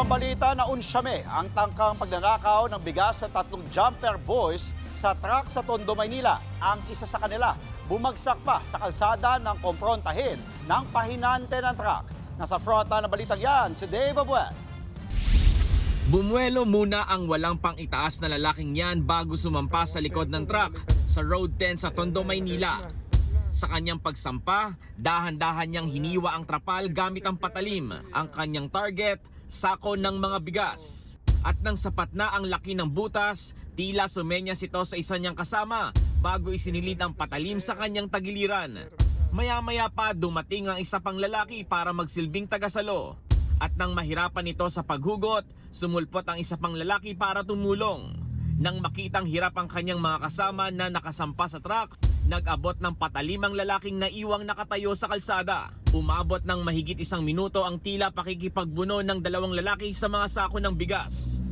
ang balita na unsyame ang tangkang pagnanakaw ng bigas sa tatlong jumper boys sa truck sa Tondo, Maynila. Ang isa sa kanila bumagsak pa sa kalsada ng komprontahin ng pahinante ng truck. Nasa fronta ng balitang yan, si Dave Abuel. Bumuelo muna ang walang pang-itaas na lalaking yan bago sumampa sa likod ng truck sa Road 10 sa Tondo, Maynila. Sa kanyang pagsampa, dahan-dahan niyang hiniwa ang trapal gamit ang patalim. Ang kanyang target, sako ng mga bigas. At nang sapat na ang laki ng butas, tila sumenyas ito sa isa niyang kasama bago isinilid ang patalim sa kanyang tagiliran. Maya-maya pa dumating ang isa pang lalaki para magsilbing tagasalo. At nang mahirapan ito sa paghugot, sumulpot ang isa pang lalaki para tumulong. Nang makitang hirap ang kanyang mga kasama na nakasampa sa truck, nag-abot ng patalim ang lalaking naiwang nakatayo sa kalsada. Umabot ng mahigit 1 minuto ang tila pakikipagbuno ng dalawang lalaki sa mga sako ng bigas.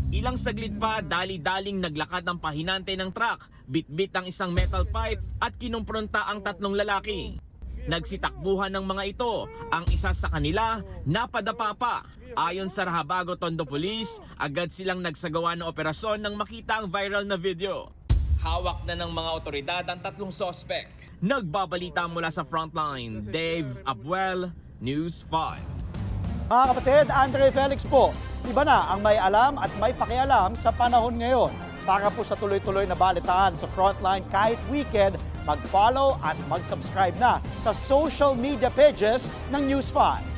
Ilang saglit pa, dali-daling naglakad ang pahinante ng truck, bit-bit ang isang metal pipe at kinumpronta ang tatlong lalaki. Nagsitakbuhan ng mga ito, ang isa sa kanila napadapa pa. Ayon sa Rahabago Tondo Police, agad silang nagsagawa ng operasyon nang makita ang viral na video. Hawak na ng mga otoridad ang tatlong sospek. Nagbabalita mula sa Frontline, Dave Abuel, News 5. Mga kapatid, Andre Felix po. Iba na ang may alam at may pakialam sa panahon ngayon. Para po sa tuloy-tuloy na balitaan sa Frontline kahit weekend, mag-follow at mag-subscribe na sa social media pages ng News 5.